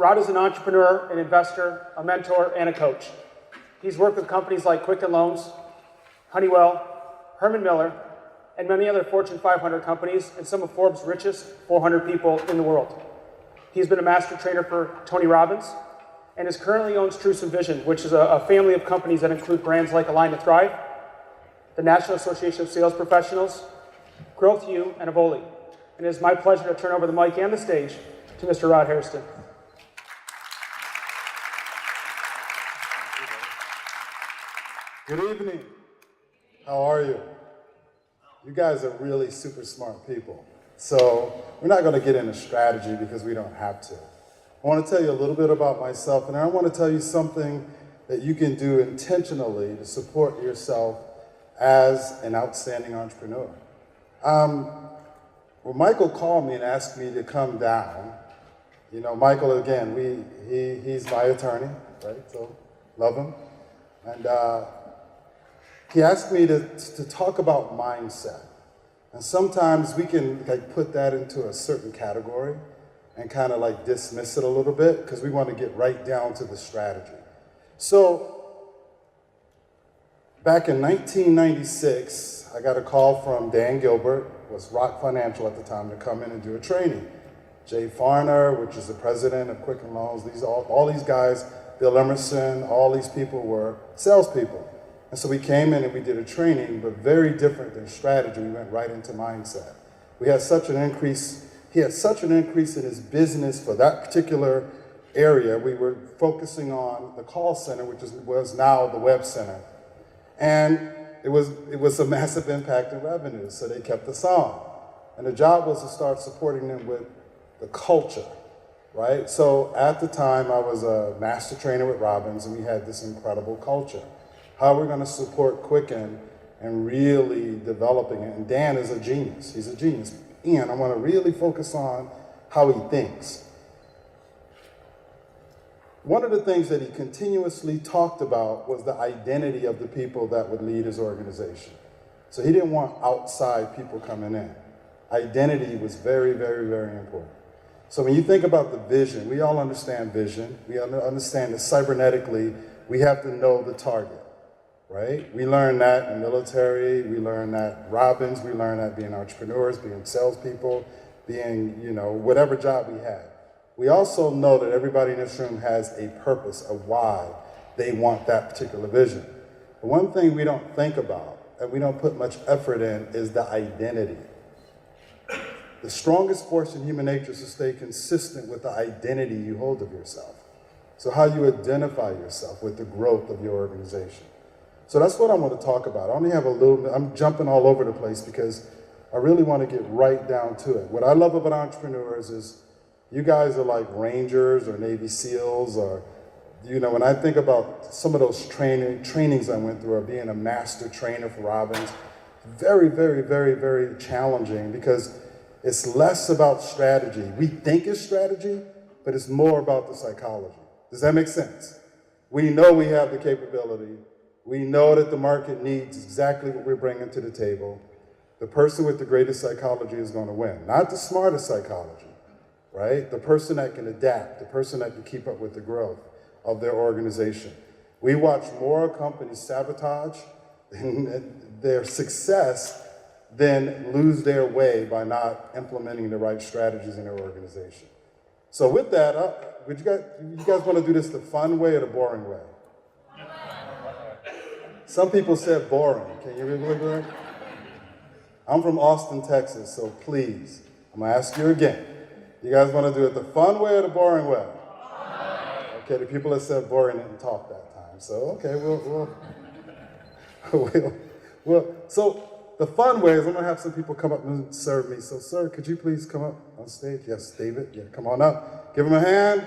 Rod is an entrepreneur, an investor, a mentor, and a coach. He's worked with companies like Quicken Loans, Honeywell, Herman Miller, and many other Fortune 500 companies, and some of Forbes' richest 400 people in the world. He's been a master trainer for Tony Robbins, and is currently owns Truesome Vision, which is a family of companies that include brands like Align to Thrive, the National Association of Sales Professionals, Growth U, and Avoli. And it is my pleasure to turn over the mic and the stage to Mr. Rod Hairston. Good evening. How are you? You guys are really super smart people. So we're not going to get into strategy because we don't have to. I want to tell you a little bit about myself, and I want to tell you something that you can do intentionally to support yourself as an outstanding entrepreneur. Well, Michael called me and asked me to come down. You know, Michael, again, he's my attorney, right? So love him. And he asked me to talk about mindset. And sometimes we can put that into a certain category and kind of dismiss it a little bit because we want to get right down to the strategy. So back in 1996, I got a call from Dan Gilbert, was Rock Financial at the time, to come in and do a training. Jay Farner, which is the president of Quicken Loans, all these guys, Bill Emerson, all these people were salespeople. And so we came in and we did a training, but very different than strategy. We went right into mindset. We had such an increase, he had such an increase in his business for that particular area. We were focusing on the call center, which was now the web center. And it was a massive impact in revenue, so they kept us on. And the job was to start supporting them with the culture, right? So at the time, I was a master trainer with Robbins, and we had this incredible culture. How we're going to support Quicken and really developing it. And Dan is a genius. He's a genius. And I want to really focus on how he thinks. One of the things that he continuously talked about was the identity of the people that would lead his organization. So he didn't want outside people coming in. Identity was very, very, very important. So when you think about the vision, we all understand vision. We understand that cybernetically, we have to know the target. Right? We learned that in the military, we learned that Robbins, we learned that being entrepreneurs, being salespeople, being, whatever job we had. We also know that everybody in this room has a purpose of why they want that particular vision. But one thing we don't think about, and we don't put much effort in, is the identity. The strongest force in human nature is to stay consistent with the identity you hold of yourself. So how you identify yourself with the growth of your organization. So that's what I want to talk about. I only have a little bit, I'm jumping all over the place because I really want to get right down to it. What I love about entrepreneurs is you guys are like Rangers or Navy SEALs, or, when I think about some of those trainings I went through, or being a master trainer for Robbins, very, very, very, very challenging because it's less about strategy. We think it's strategy, but it's more about the psychology. Does that make sense? We know we have the capability. We know that the market needs exactly what we're bringing to the table. The person with the greatest psychology is going to win. Not the smartest psychology, right? The person that can adapt, the person that can keep up with the growth of their organization. We watch more companies sabotage their success than lose their way by not implementing the right strategies in their organization. So with that, you guys want to do this the fun way or the boring way? Some people said boring. Can you really believe that? I'm from Austin, Texas, so please, I'm going to ask you again. You guys want to do it the fun way or the boring way? Okay, the people that said boring didn't talk that time. So, okay, so the fun way is I'm going to have some people come up and serve me. So, sir, could you please come up on stage? Yes, David. Yeah, come on up. Give him a hand.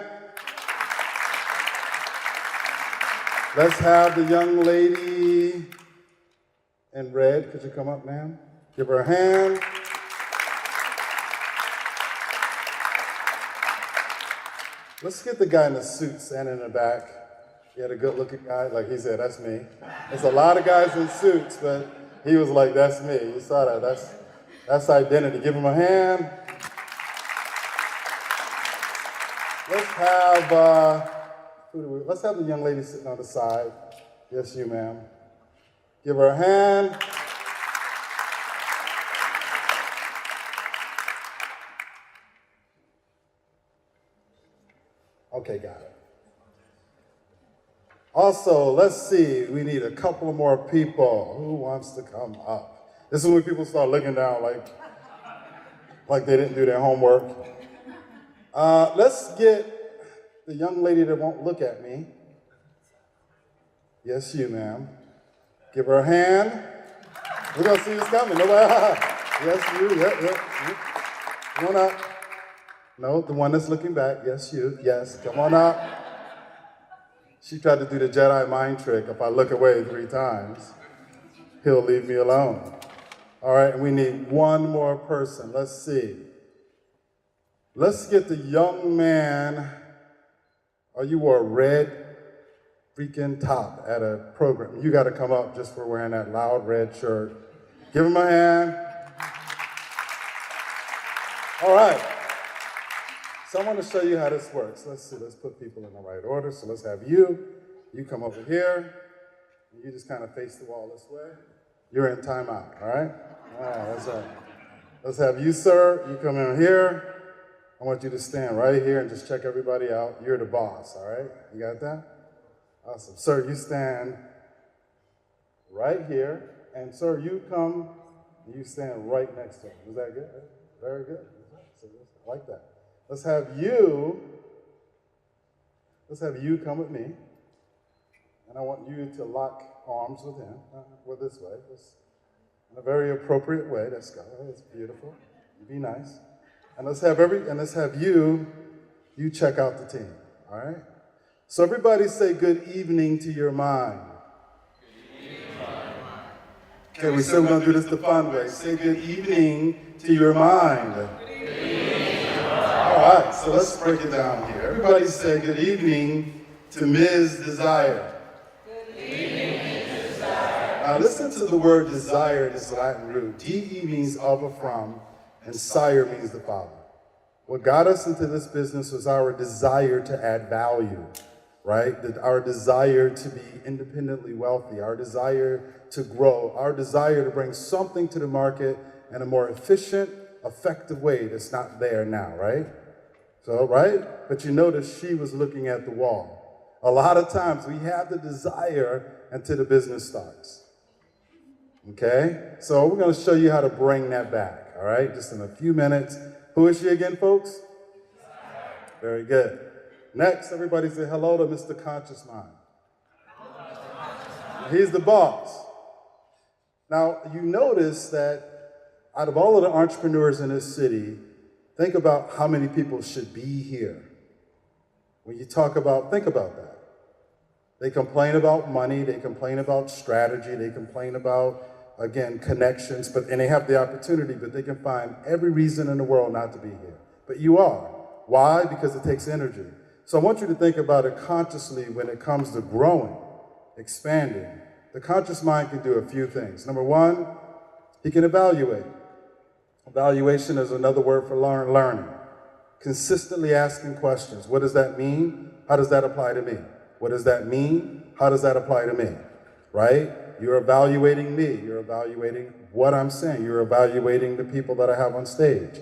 Let's have the young lady in red. Could you come up, ma'am? Give her a hand. Let's get the guy in the suit standing in the back. He had a good-looking guy. Like he said, that's me. There's a lot of guys in suits, but he was like, that's me. You saw that. That's identity. Give him a hand. Let's let's have the young lady sitting on the side. Yes, you, ma'am. Give her a hand. Okay, got it. Also, let's see, we need a couple more people. Who wants to come up? This is when people start looking down like they didn't do their homework. Let's get the young lady that won't look at me. Yes, you, ma'am. Give her a hand. We're gonna see who's coming. Nobody. Yes, you. Yep. Come on up. No, the one that's looking back. Yes, you. Yes, come on up. She tried to do the Jedi mind trick. If I look away 3 times, he'll leave me alone. All right, and we need one more person. Let's see. Let's get the young man. Oh, you wore a red freaking top at a program. You got to come up just for wearing that loud red shirt. Give him a hand. All right. So I want to show you how this works. Let's see. Let's put people in the right order. So let's have you. You come over here. You just kind of face the wall this way. You're in timeout, all right? All right, that's right. Let's have you, sir. You come in here. I want you to stand right here and just check everybody out. You're the boss, all right? You got that? Awesome. Sir, you stand right here. And sir, you come and you stand right next to him. Is that good? Very good. I like that. Let's have you come with me. And I want you to lock arms with him. Well, this way. Just in a very appropriate way. That's good. That's beautiful. Be nice. And let's have you check out the team. All right? So everybody say good evening to your mind. Good evening to my mind. Okay, we said we're going to do this the fun way. Say good evening to your mind. Good evening to your mind. All right, so let's break it down here. Everybody say good evening to Ms. Desire. Good evening, Ms. Desire. Now listen to the word desire, this Latin root. De means of or from, and sire means the father. What got us into this business was our desire to add value. Right? Our desire to be independently wealthy, our desire to grow, our desire to bring something to the market in a more efficient, effective way that's not there now, right? So, right? But you notice she was looking at the wall. A lot of times we have the desire until the business starts. Okay? So we're going to show you how to bring that back, all right? Just in a few minutes. Who is she again, folks? Very good. Next, everybody say hello to Mr. Conscious Mind. He's the boss. Now, you notice that out of all of the entrepreneurs in this city, think about how many people should be here. When you think about that. They complain about money, they complain about strategy, they complain about, again, connections, and they have the opportunity, but they can find every reason in the world not to be here. But you are. Why? Because it takes energy. So I want you to think about it consciously when it comes to growing, expanding. The conscious mind can do a few things. Number one, he can evaluate. Evaluation is another word for learning. Consistently asking questions. What does that mean? How does that apply to me? What does that mean? How does that apply to me? Right? You're evaluating me. You're evaluating what I'm saying. You're evaluating the people that I have on stage.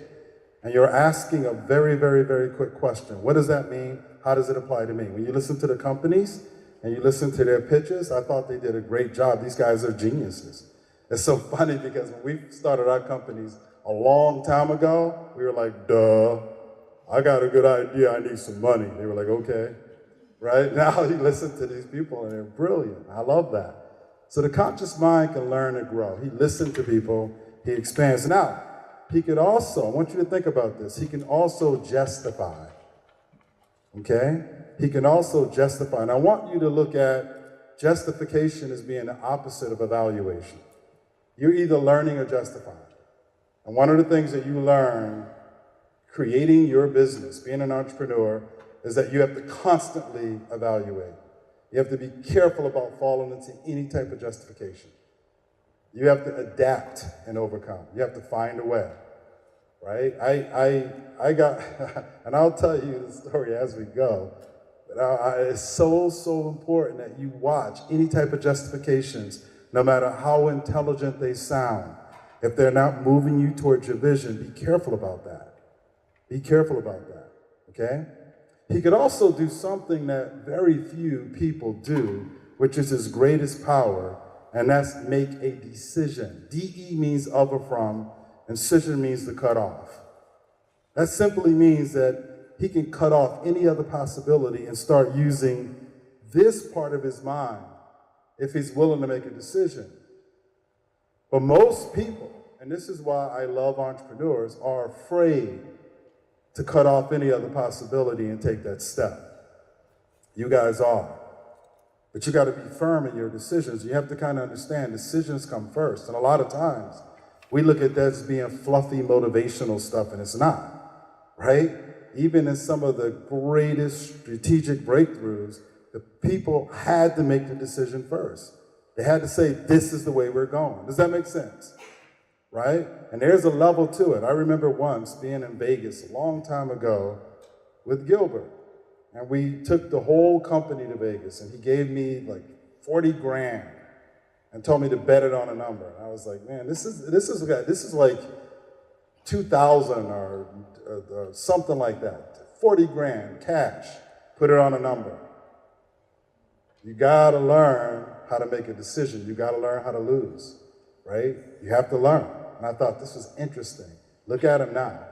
And you're asking a very, very, very quick question. What does that mean? How does it apply to me? When you listen to the companies and you listen to their pitches, I thought they did a great job. These guys are geniuses. It's so funny because when we started our companies a long time ago, we were like, duh, I got a good idea, I need some money. They were like, okay. Right? Now you listen to these people and they're brilliant. I love that. So the conscious mind can learn and grow. He listens to people, he expands. Now, he could also, I want you to think about this, he can also justify. Okay? He can also justify. And I want you to look at justification as being the opposite of evaluation. You're either learning or justifying. And one of the things that you learn creating your business, being an entrepreneur, is that you have to constantly evaluate. You have to be careful about falling into any type of justification. You have to adapt and overcome. You have to find a way. right? I got, and I'll tell you the story as we go, but it's so, so important that you watch any type of justifications, no matter how intelligent they sound. If they're not moving you towards your vision, be careful about that. Be careful about that, okay? He could also do something that very few people do, which is his greatest power, and that's make a decision. DE means of or from, and decision means to cut off. That simply means that he can cut off any other possibility and start using this part of his mind if he's willing to make a decision. But most people, and this is why I love entrepreneurs, are afraid to cut off any other possibility and take that step. You guys are. But you got to be firm in your decisions. You have to kind of understand decisions come first. And a lot of times, we look at that as being fluffy, motivational stuff, and it's not, right? Even in some of the greatest strategic breakthroughs, the people had to make the decision first. They had to say, this is the way we're going. Does that make sense? Right? And there's a level to it. I remember once being in Vegas a long time ago with Gilbert. And we took the whole company to Vegas, and he gave me like 40 grand and told me to bet it on a number. And I was like, man, this is like 2,000 or something like that. 40 grand cash, put it on a number. You gotta learn how to make a decision. You gotta learn how to lose, right? You have to learn. And I thought this was interesting. Look at him now.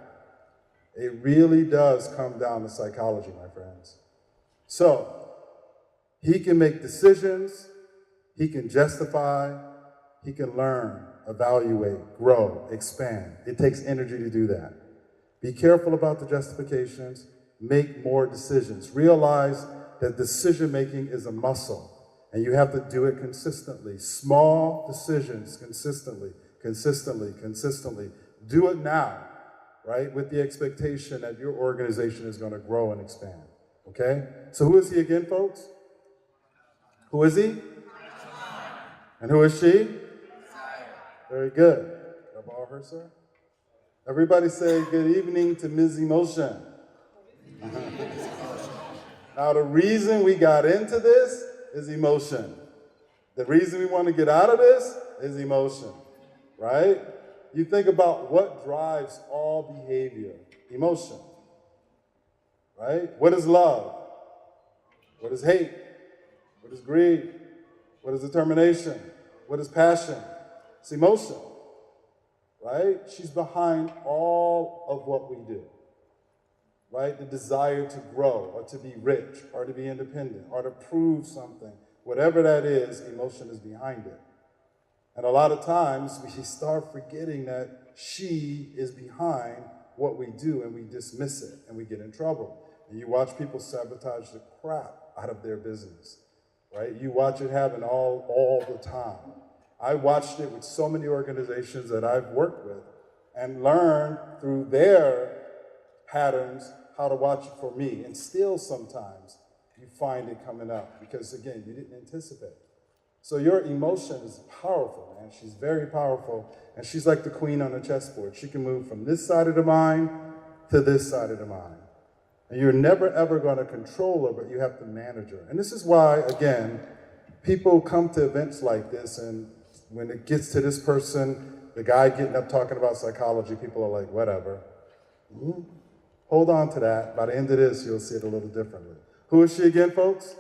It really does come down to psychology, my friends. So, he can make decisions, he can justify, he can learn, evaluate, grow, expand. It takes energy to do that. Be careful about the justifications, make more decisions. Realize that decision-making is a muscle, and you have to do it consistently. Small decisions consistently, consistently, consistently. Do it now, right? With the expectation that your organization is going to grow and expand, okay? So who is he again, folks? Who is he? And who is she? Very good. Can I borrow her, sir? Everybody say good evening to Ms. Emotion. Now, the reason we got into this is emotion. The reason we want to get out of this is emotion, right? You think about what drives all behavior. Emotion, right? What is love? What is hate? What is greed? What is determination? What is passion? It's emotion, right? She's behind all of what we do. Right? The desire to grow or to be rich or to be independent or to prove something. Whatever that is, emotion is behind it. And a lot of times we start forgetting that she is behind what we do and we dismiss it and we get in trouble. And you watch people sabotage the crap out of their business. Right? You watch it happen all the time. I watched it with so many organizations that I've worked with and learned through their patterns, how to watch it for me. And still sometimes you find it coming up because, again, you didn't anticipate. So your emotion is powerful, man. She's very powerful. And she's like the queen on the chessboard. She can move from this side of the mind to this side of the mind. And you're never, ever going to control her, but you have to manage her. And this is why, again, people come to events like this, and when it gets to this person, the guy getting up talking about psychology, people are like, whatever. Hold on to that. By the end of this, you'll see it a little differently. Who is she again, folks?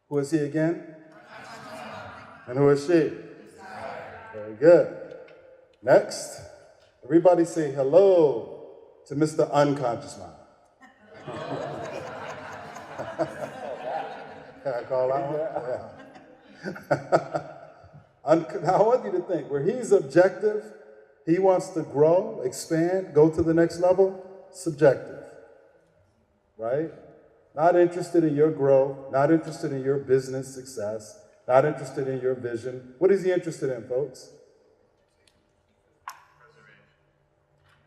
Who is he again? And who is she? Very good. Next, everybody say hello to Mr. Unconscious Mind. Can I call that one? Yeah. Now, I want you to think, where he's objective, he wants to grow, expand, go to the next level, subjective, right? Not interested in your growth, not interested in your business success, not interested in your vision. What is he interested in, folks?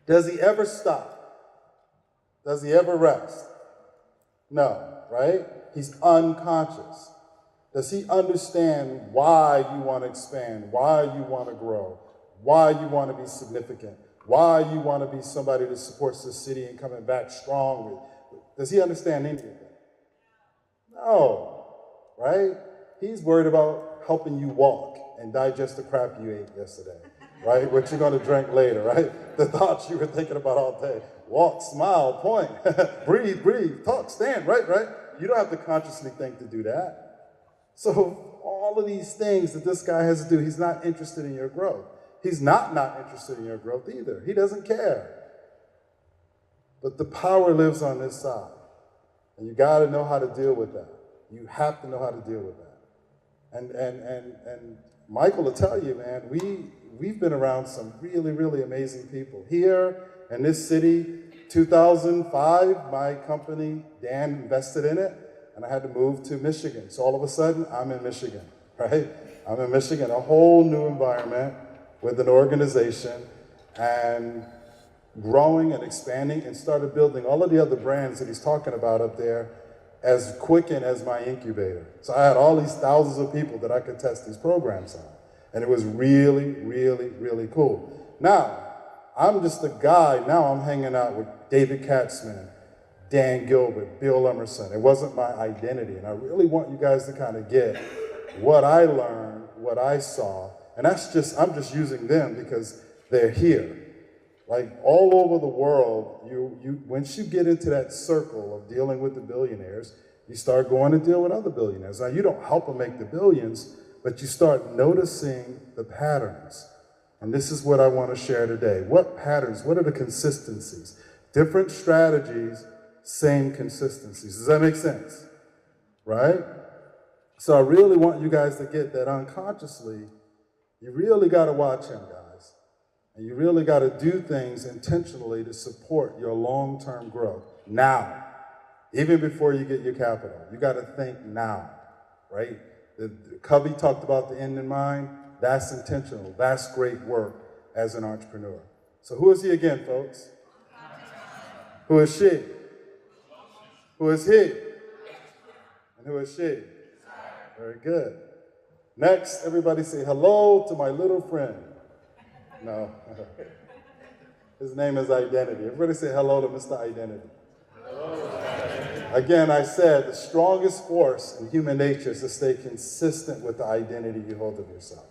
Does he ever stop? Does he ever rest? No, right? He's unconscious. Does he understand why you want to expand, why you want to grow, why you want to be significant, why you want to be somebody that supports the city and coming back strong. Does he understand any of that? No, right? He's worried about helping you walk and digest the crap you ate yesterday, right? What you're going to drink later, right? The thoughts you were thinking about all day. Walk, smile, point, breathe, talk, stand, right? You don't have to consciously think to do that. So all of these things that this guy has to do, he's not interested in your growth. He's not interested in your growth either. He doesn't care. But the power lives on this side. And you got to know how to deal with that. You have to know how to deal with that. And Michael will tell you, man, we've been around some really, really amazing people. Here in this city, 2005, my company, Dan, invested in it, and I had to move to Michigan. So all of a sudden, I'm in Michigan, right? I'm in Michigan, a whole new environment with an organization, and growing and expanding, and started building all of the other brands that he's talking about up there as quicken as my incubator. So I had all these thousands of people that I could test these programs on. And it was really, really, really cool. Now, I'm just a guy, now I'm hanging out with David Katzman, Dan Gilbert, Bill Emerson. It wasn't my identity. And I really want you guys to kind of get what I learned, what I saw. And I'm just using them because they're here. Like all over the world, once you get into that circle of dealing with the billionaires, you start going to deal with other billionaires. Now, you don't help them make the billions, but you start noticing the patterns. And this is what I want to share today. What patterns? What are the consistencies? Different strategies, same consistencies. Does that make sense? Right? So I really want you guys to get that unconsciously. You really got to watch him, guys. And you really got to do things intentionally to support your long-term growth. Now, even before you get your capital, you got to think now, right? Covey talked about the end in mind. That's intentional. That's great work as an entrepreneur. So who is he again, folks? Who is she? Who is he? And who is she? Very good. Next, everybody say hello to my little friend. No. His name is Identity. Everybody say hello to Mr. Identity. Hello. Again, I said the strongest force in human nature is to stay consistent with the identity you hold of yourself.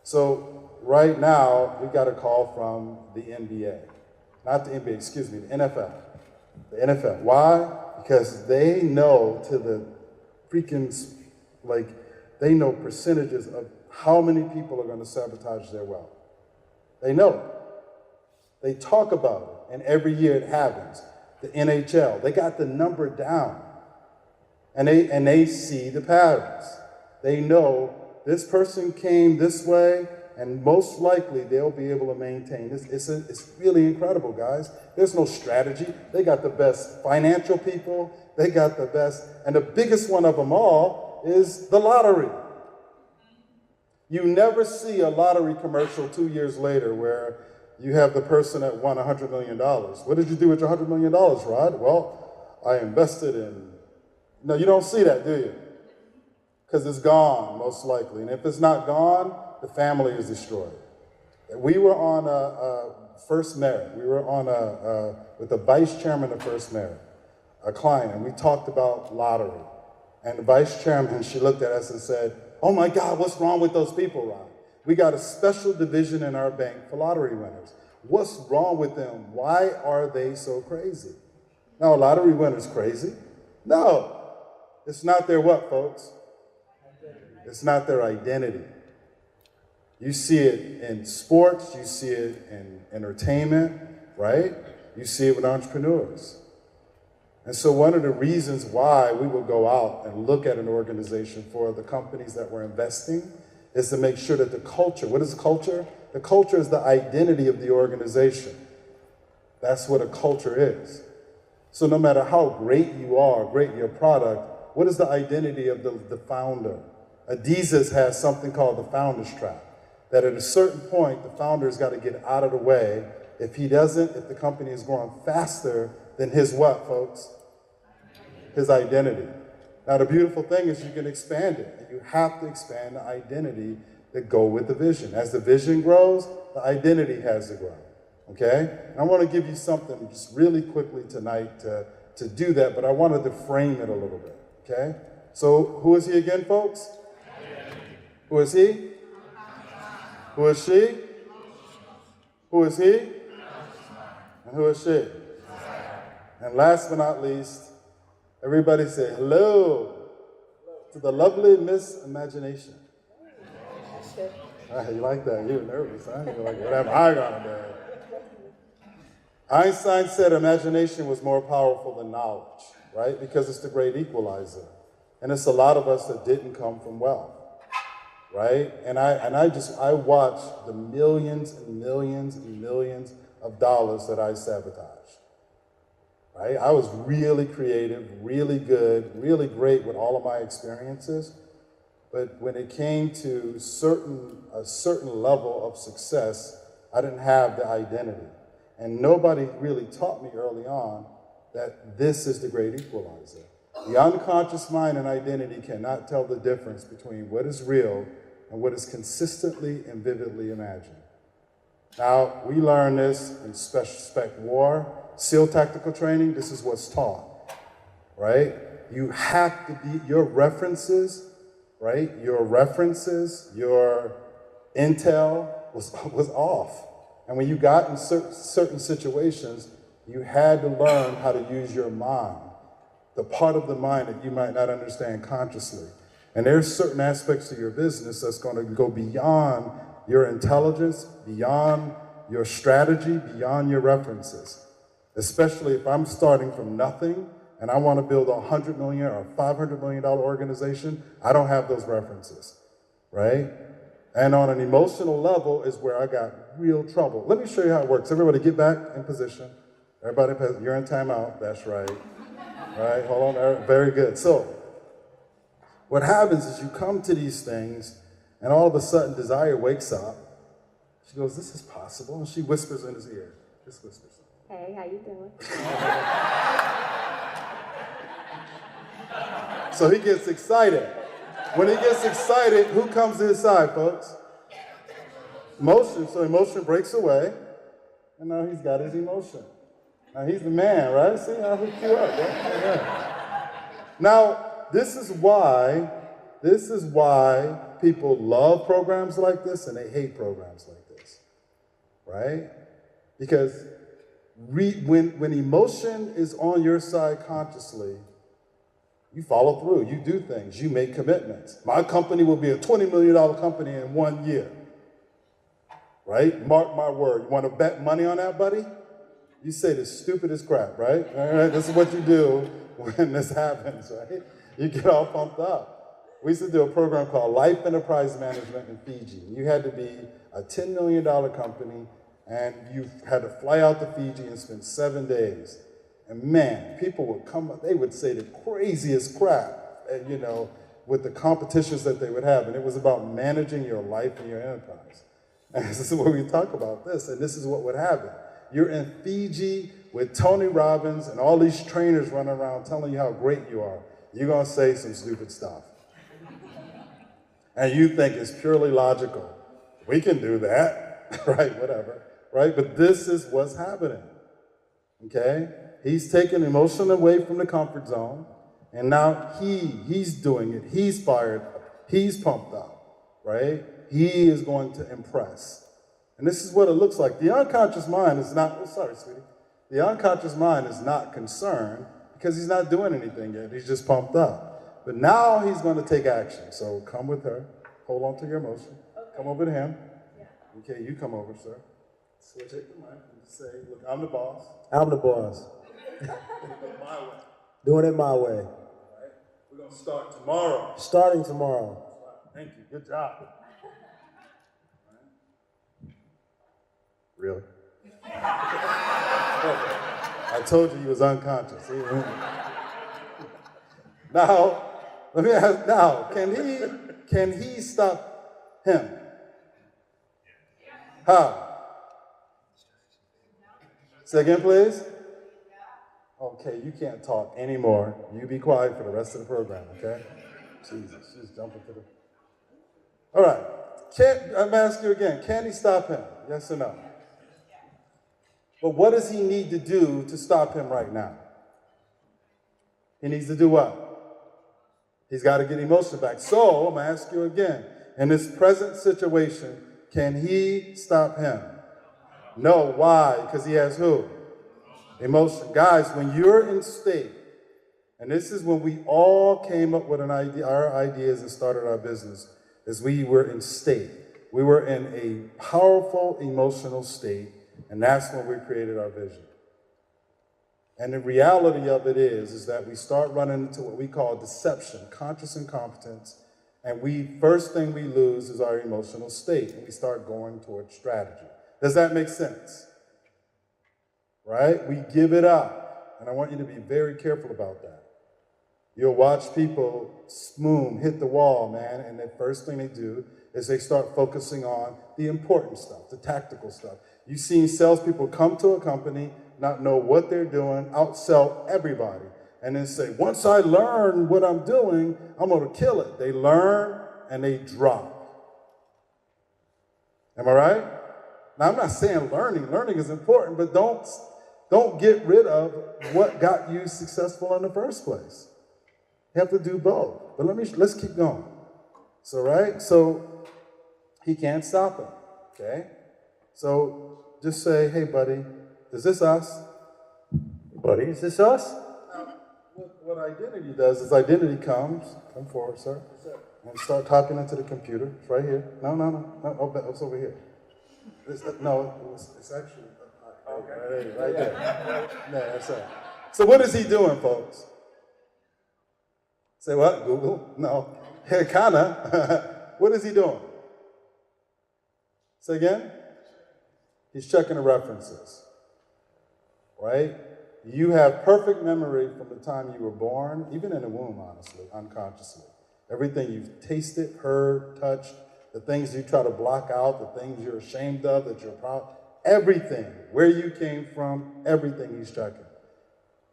So right now, we got a call from the NBA. Not the NBA, excuse me, the NFL. The NFL. Why? Because they know to the freaking, they know percentages of how many people are going to sabotage their wealth. They know it. They talk about it, and every year it happens. The NHL, they got the number down, and they see the patterns. They know this person came this way, and most likely they'll be able to maintain this. It's really incredible, guys. There's no strategy. They got the best financial people. They got the best, and the biggest one of them all is the lottery. You never see a lottery commercial 2 years later where you have the person that won $100 million. What did you do with your $100 million, Rod? Well, I invested in... No, you don't see that, do you? Because it's gone, most likely. And if it's not gone, the family is destroyed. We were on First Merit. We were on with the vice chairman of First Merit, a client, and we talked about lottery. And the vice chairman, she looked at us and said, "Oh my God, what's wrong with those people, Rod? We got a special division in our bank for lottery winners. What's wrong with them? Why are they so crazy?" Now, a lottery winner's crazy? No. It's not their what, folks? It's not their identity. You see it in sports, you see it in entertainment, right? You see it with entrepreneurs. And so one of the reasons why we will go out and look at an organization for the companies that we're investing is to make sure that the culture, what is culture? The culture is the identity of the organization. That's what a culture is. So no matter how great you are, great your product, what is the identity of the founder? Adidas has something called the founder's trap, that at a certain point, the founder's got to get out of the way. If he doesn't, if the company is growing faster than his what, folks? His identity. Now, the beautiful thing is you can expand it, and you have to expand the identity that go with the vision. As the vision grows, the identity has to grow. okay? And I want to give you something just really quickly tonight to do that, but I wanted to frame it a little bit, okay? So who is he again, folks? Who is he? Who is she? Who is he? And who is she? And last but not least, everybody say hello to the lovely Miss Imagination. You like that? You were nervous, huh? You're like, whatever I gotta do. Einstein said imagination was more powerful than knowledge, right? Because it's the great equalizer. And it's a lot of us that didn't come from wealth, right? And I watch the millions and millions and millions of dollars that I sabotaged, right? I was really creative, really good, really great with all of my experiences. But when it came to a certain level of success, I didn't have the identity. And nobody really taught me early on that this is the great equalizer. The unconscious mind and identity cannot tell the difference between what is real and what is consistently and vividly imagined. Now, we learn this in Special Spec War, SEAL tactical training, this is what's taught, right? You have to be, your references, right? Your references, your intel was off. And when you got in certain situations, you had to learn how to use your mind, the part of the mind that you might not understand consciously. And there's certain aspects of your business that's going to go beyond your intelligence, beyond your strategy, beyond your references. Especially if I'm starting from nothing and I want to build a $100 million or $500 million organization, I don't have those references, right? And on an emotional level is where I got real trouble. Let me show you how it works. Everybody get back in position. Everybody, you're in timeout. That's right. All right, hold on. Very good. So what happens is you come to these things and all of a sudden Desire wakes up. She goes, this is possible. And she whispers in his ear. Just whispers. Hey, how you doing? So he gets excited. When he gets excited, who comes to his side, folks? Emotion. So emotion breaks away, and now he's got his emotion. Now he's the man, right? See, I hooked you up, right? Yeah. Now, this is why people love programs like this and they hate programs like this, right? Because when emotion is on your side consciously, you follow through, you do things, you make commitments. My company will be a $20 million company in 1 year, right? Mark my word. You want to bet money on that, buddy? You say the stupidest crap, right? All right? This is what you do when this happens, right? You get all pumped up. We used to do a program called Life Enterprise Management in Fiji. You had to be a $10 million company, and you had to fly out to Fiji and spend 7 days. And man, people would come up, they would say the craziest crap, you know, with the competitions that they would have. And it was about managing your life and your enterprise. And this is where we talk about this, and this is what would happen. You're in Fiji with Tony Robbins and all these trainers running around telling you how great you are. You're gonna say some stupid stuff. And you think it's purely logical. We can do that, right, whatever, right? But this is what's happening, okay? He's taken emotion away from the comfort zone, and now he's doing it. He's fired up. He's pumped up, right? He is going to impress. And this is what it looks like. The unconscious mind is not, oh, sorry, sweetie. The unconscious mind is not concerned because he's not doing anything yet. He's just pumped up. But now he's going to take action. So come with her. Hold on to your emotion. Okay. Come over to him. Yeah. Okay, you come over, sir. So take the mic and say, look, I'm the boss. I'm the boss. My way. Doing it my way. All right. We're going to start tomorrow. Starting tomorrow. Thank you. Good job. Really? I told you he was unconscious. Now, let me ask, now, can he stop him? How? Say again, please. Okay, you can't talk anymore. You be quiet for the rest of the program, okay? Jesus, just jumping to the... All right, I'm asking you again, can he stop him? Yes or no? But what does he need to do to stop him right now? He needs to do what? He's got to get emotion back. So I'm going to ask you again, in this present situation, can he stop him? No. Why? Because he has who? Emotion. Guys, when you're in state, and this is when we all came up with our ideas and started our business, is we were in state. We were in a powerful emotional state, and that's when we created our vision. And the reality of it is that we start running into what we call deception, conscious incompetence, and first thing we lose is our emotional state, and we start going towards strategy. Does that make sense? Right? We give it up, and I want you to be very careful about that. You'll watch people hit the wall, man, and the first thing they do is they start focusing on the important stuff, the tactical stuff. You've seen salespeople come to a company, not know what they're doing, outsell everybody, and then say, once I learn what I'm doing, I'm going to kill it. They learn and they drop. Am I right? Now, I'm not saying learning is important, but don't get rid of what got you successful in the first place. You have to do both. But let's keep going. So he can't stop him, okay? So just say, hey, buddy, is this us? Buddy, is this us? What identity does is identity come forward, sir, and start talking into the computer. It's right here. No, it's over here. It's actually right there. No, that's it. So what is he doing, folks? Say what? Google? No. Kinda. What is he doing? Say again? He's checking the references. Right? You have perfect memory from the time you were born, even in the womb, honestly, unconsciously. Everything you've tasted, heard, touched, the things you try to block out, the things you're ashamed of, that you're proud, everything, where you came from, everything he's checking.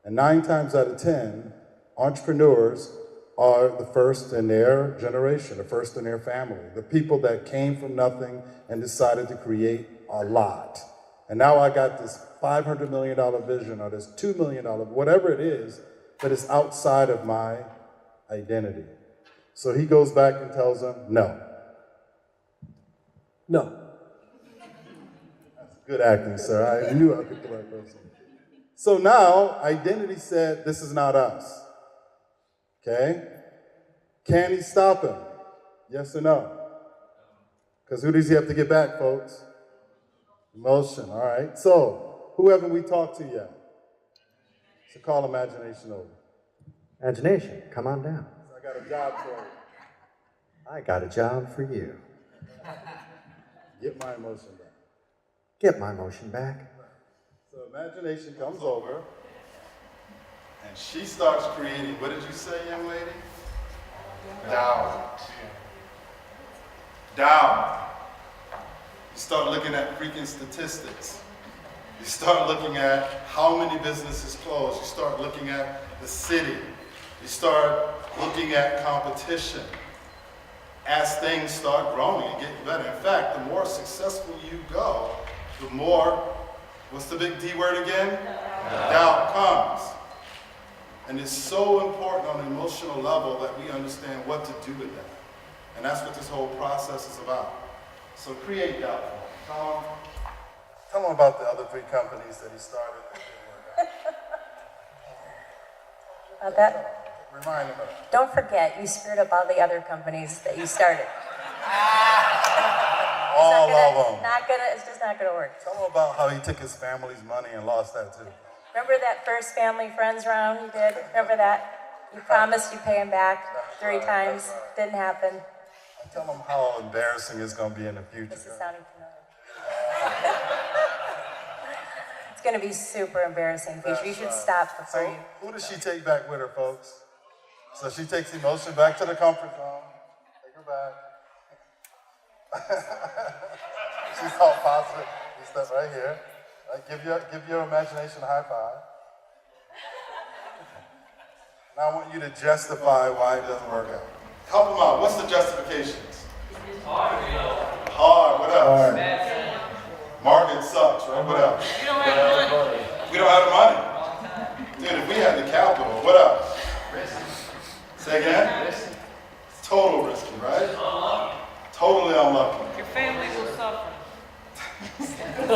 And 9 times out of 10, entrepreneurs are the first in their generation, the first in their family, the people that came from nothing and decided to create a lot. And now I got this $500 million vision or this $2 million, whatever it is, that is outside of my identity. So he goes back and tells them, no. No. That's good acting, sir. I knew I picked the right person. So now identity said, this is not us. Okay? Can he stop him? Yes or no? Because who does he have to get back, folks? Emotion, all right. So, who haven't we talked to yet? So call imagination over. Imagination, come on down. So I got a job for you. I got a job for you. Get my emotion back. Get my emotion back. So imagination comes over, and she starts creating, what did you say, young lady? Doubt. Doubt. You start looking at freaking statistics. You start looking at how many businesses close. You start looking at the city. You start looking at competition. As things start growing and getting better. In fact, the more successful you go, the more, what's the big D word again? Doubt comes. And it's so important on an emotional level that we understand what to do with that. And that's what this whole process is about. So create doubt for him. Tell him about the other 3 companies that he started. Remind him of it. Don't forget, you screwed up all the other companies that you started. All of them. It's just not gonna work. Tell him about how he took his family's money and lost that too. Remember that first family friends round you did? Remember that? You promised you'd pay him back 3 times. Didn't happen. Tell him how embarrassing it's going to be in the future. This is sounding familiar. It's gonna be super embarrassing. You should stop before you. Who does she take back with her, folks? So she takes emotion back to the comfort zone. Take her back. She's all positive. You step right here. Right, give your imagination a high five. Now I want you to justify why it doesn't work out. Help them out. What's the justifications? Hard. What else? Market sucks, right? What else? We don't have money. We don't have the money. Dude, if we had the capital, what else? Say again? Total risky, right? Totally unlucky. Your family will suffer. We're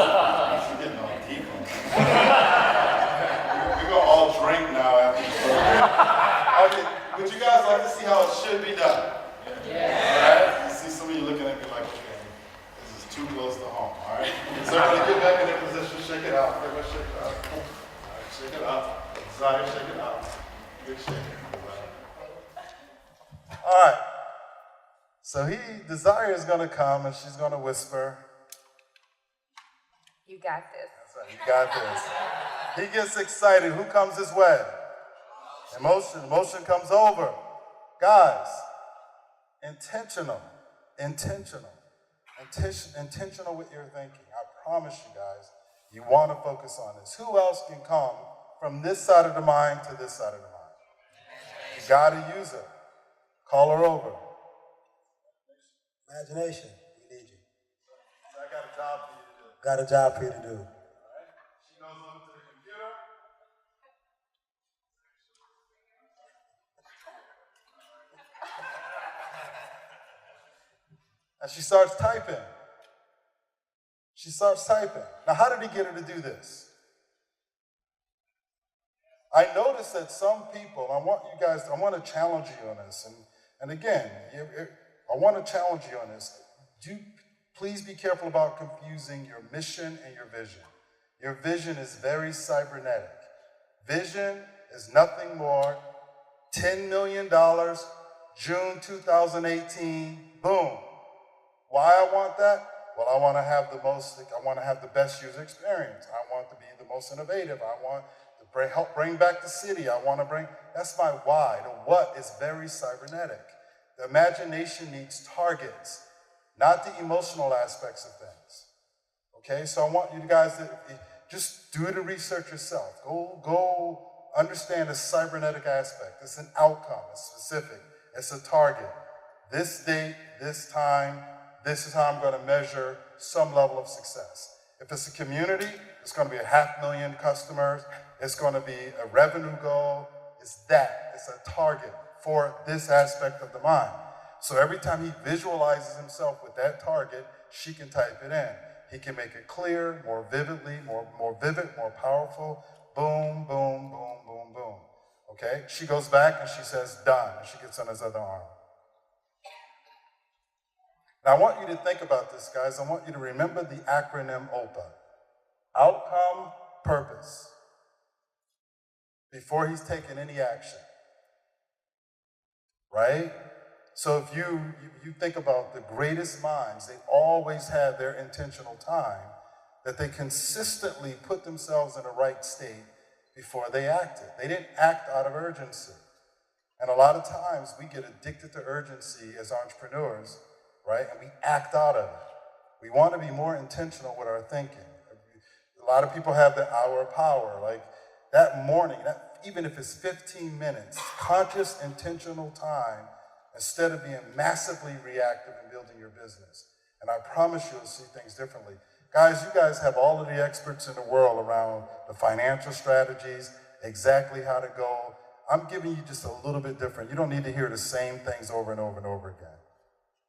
getting all deep on that. We're gonna all drink now after the program. Okay, would you guys like to see how it should be done? Yeah. All right? You see some of you looking at me like, okay, this is too close to home, all right? So everybody get back in their position, shake it out. Everybody shake it out. All right, shake it out. Desire, shake it out. Good shake. All right. So Desire is going to come and she's going to whisper. You got this. That's right, you got this. He gets excited. Who comes his way? Emotion. Emotion comes over. Guys, intentional with your thinking. I promise you guys, you want to focus on this. Who else can come from this side of the mind to this side of the mind? You got to use her. Call her over. Imagination, we need you. So I got a job for you to do. Got a job for you to do. All right? She goes over to the computer. And she starts typing. Now, how did he get her to do this? I noticed that some people, I want to challenge you on this. And again, I want to challenge you on this. Please be careful about confusing your mission and your vision. Your vision is very cybernetic. Vision is nothing more, $10 million, June 2018, boom. Why I want that? Well, I want to have the best user experience. I want to be the most innovative. I want to help bring back the city. That's my why. The what is very cybernetic. The imagination needs targets, not the emotional aspects of things. Okay, so I want you guys to just do the research yourself. Go understand the cybernetic aspect. It's an outcome, it's specific, it's a target. This date, this time, this is how I'm going to measure some level of success. If it's a community, it's going to be 500,000 customers. It's going to be a revenue goal. It's a target for this aspect of the mind. So every time he visualizes himself with that target, she can type it in. He can make it clear, more vividly, more vivid, more powerful. Boom, boom, boom, boom, boom. Okay? She goes back and she says, done. And she gets on his other arm. Now, I want you to think about this, guys. I want you to remember the acronym OPA. Outcome, purpose. Before he's taken any action. Right? So if you think about the greatest minds, they always had their intentional time that they consistently put themselves in the right state before they acted. They didn't act out of urgency. And a lot of times we get addicted to urgency as entrepreneurs, right? And we act out of it. We want to be more intentional with our thinking. A lot of people have the hour of power, like that morning, even if it's 15 minutes, conscious, intentional time, instead of being massively reactive in building your business. And I promise you'll see things differently. Guys, you guys have all of the experts in the world around the financial strategies, exactly how to go. I'm giving you just a little bit different. You don't need to hear the same things over and over and over again.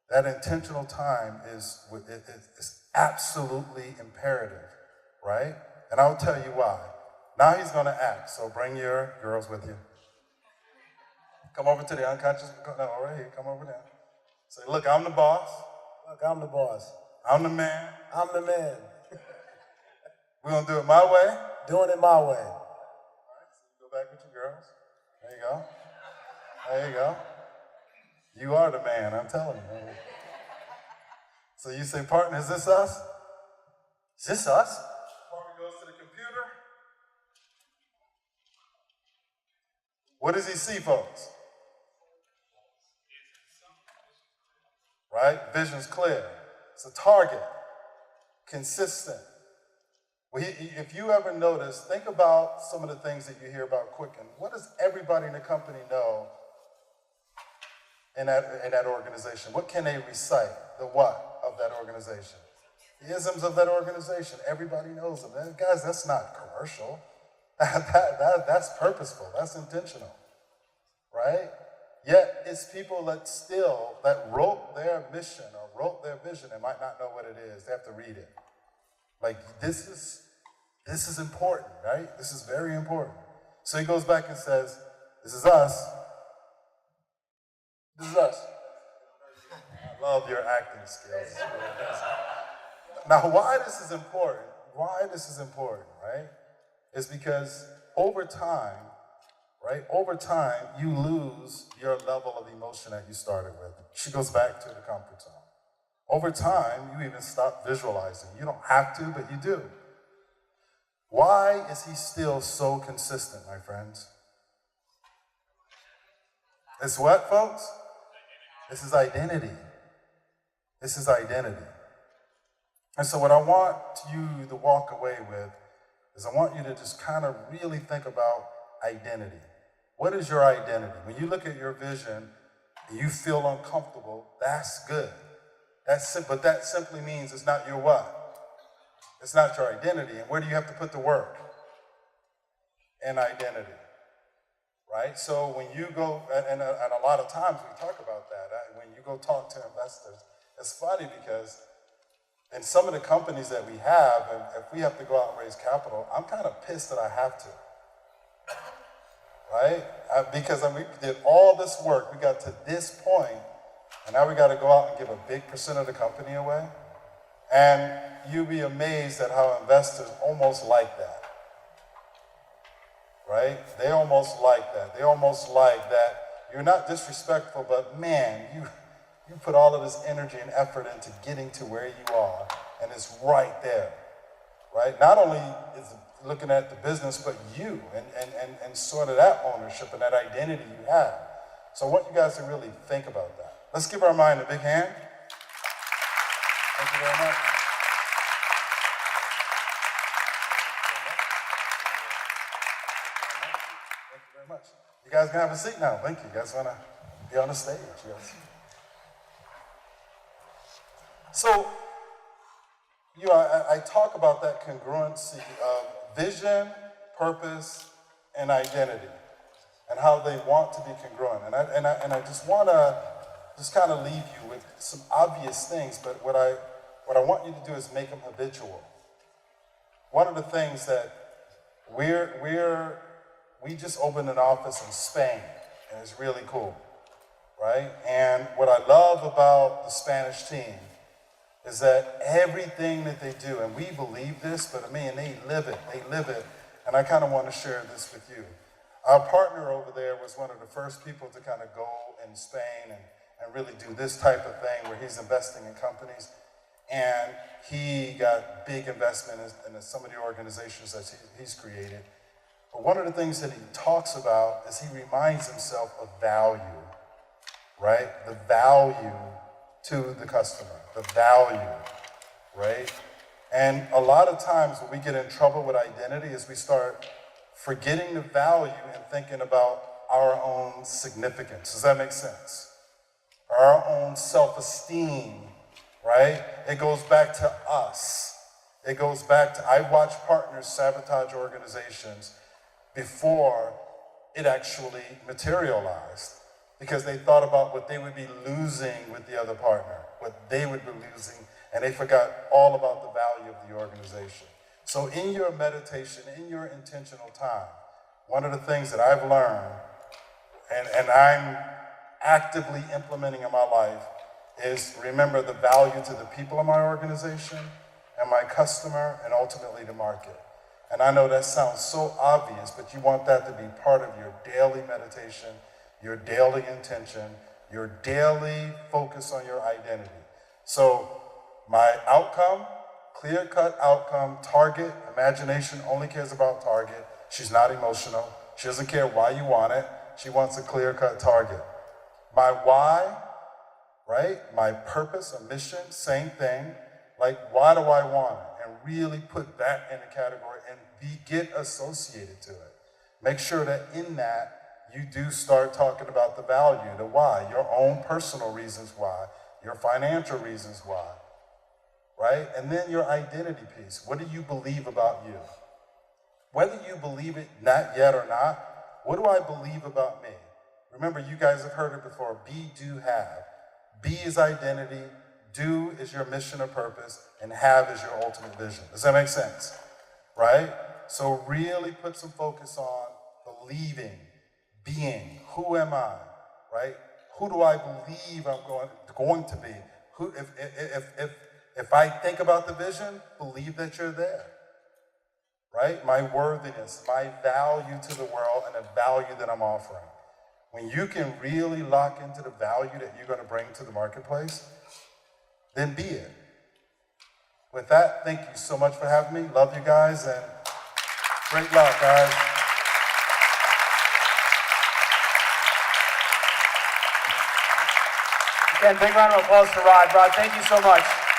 That intentional time is absolutely imperative, right? And I'll tell you why. Now he's going to act, so bring your girls with you. Come over to the unconscious. No, right here. Come over there. Say, look, I'm the boss. Look, I'm the boss. I'm the man. I'm the man. We're going to do it my way. Doing it my way. All right, so you go back with your girls. There you go. There you go. You are the man, I'm telling you. So you say, partner, is this us? Is this us? Partner goes to the computer. What does he see, folks? Right? Vision's clear. It's a target. Consistent. Well, if you ever notice, think about some of the things that you hear about Quicken. What does everybody in the company know in that organization? What can they recite? The what of that organization? The isms of that organization, everybody knows them. Guys, that's not commercial. That's purposeful. That's intentional, right? Yet it's people that wrote their mission or wrote their vision and might not know what it is. They have to read it. Like this is important, right? This is very important. So he goes back and says, "This is us. This is us." I love your acting skills. Now, why this is important? Right? Is because over time, right? Over time, you lose your level of emotion that you started with. She goes back to the comfort zone. Over time, you even stop visualizing. You don't have to, but you do. Why is he still so consistent, my friends? It's what, folks? This is identity. This is identity. And so what I want you to walk away with is I want you to just kind of really think about identity. What is your identity? When you look at your vision and you feel uncomfortable, that's good. But that simply means it's not your what? It's not your identity. And where do you have to put the work? In identity, right? So when you go, and a lot of times we talk about that, when you go talk to investors, it's funny because in some of the companies that we have, and if we have to go out and raise capital, I'm kind of pissed that I have to, right? Because we did all this work, we got to this point, and now we got to go out and give a big percent of the company away. And you'd be amazed at how investors almost like that, right? They almost like that. They almost like that you're not disrespectful, but man, you put all of this energy and effort into getting to where you are, and it's right there, right? Not only is it looking at the business, but you and sort of that ownership and that identity you have. So I want you guys to really think about that. Let's give our mind a big hand. Thank you very much. Thank you very much. You guys can have a seat now. Thank you. You guys want to be on the stage? Yes. So, I talk about that congruency of vision, purpose, and identity, and how they want to be congruent. And I just want to just kind of leave you with some obvious things, but what I want you to do is make them habitual. One of the things that we just opened an office in Spain, and it's really cool, right? And what I love about the Spanish team is that everything that they do, and we believe this, but I mean, they live it, and I kind of want to share this with you. Our partner over there was one of the first people to kind of go in Spain and really do this type of thing where he's investing in companies, and he got big investment in some of the organizations that he's created. But one of the things that he talks about is he reminds himself of value, right? The value to the customer, the value, right? And a lot of times when we get in trouble with identity is we start forgetting the value and thinking about our own significance. Does that make sense? Our own self-esteem, right? It goes back to us. It goes back to, I watch partners sabotage organizations before it actually materialized, because they thought about what they would be losing with the other partner, what they would be losing, and they forgot all about the value of the organization. So in your meditation, in your intentional time, one of the things that I've learned, and I'm actively implementing in my life, is remember the value to the people in my organization and my customer and ultimately the market. And I know that sounds so obvious, but you want that to be part of your daily meditation, your daily intention, your daily focus on your identity. So my outcome, clear-cut outcome, target, imagination only cares about target. She's not emotional. She doesn't care why you want it. She wants a clear-cut target. My why, right? My purpose, a mission, same thing. Like, why do I want it? And really put that in a category and get associated to it. Make sure that in that, you do start talking about the value, the why, your own personal reasons why, your financial reasons why, right? And then your identity piece. What do you believe about you? Whether you believe it not yet or not, what do I believe about me? Remember, you guys have heard it before, be, do, have. Be is identity, do is your mission or purpose, and have is your ultimate vision. Does that make sense? Right? So really put some focus on believing, being, who am I, right? Who do I believe I'm going to be? Who, if I think about the vision, believe that you're there, right? My worthiness, my value to the world, and the value that I'm offering. When you can really lock into the value that you're going to bring to the marketplace, then be it. With that, thank you so much for having me. Love you guys, and great luck, guys. Again, big round of applause for Rod. Rod, thank you so much.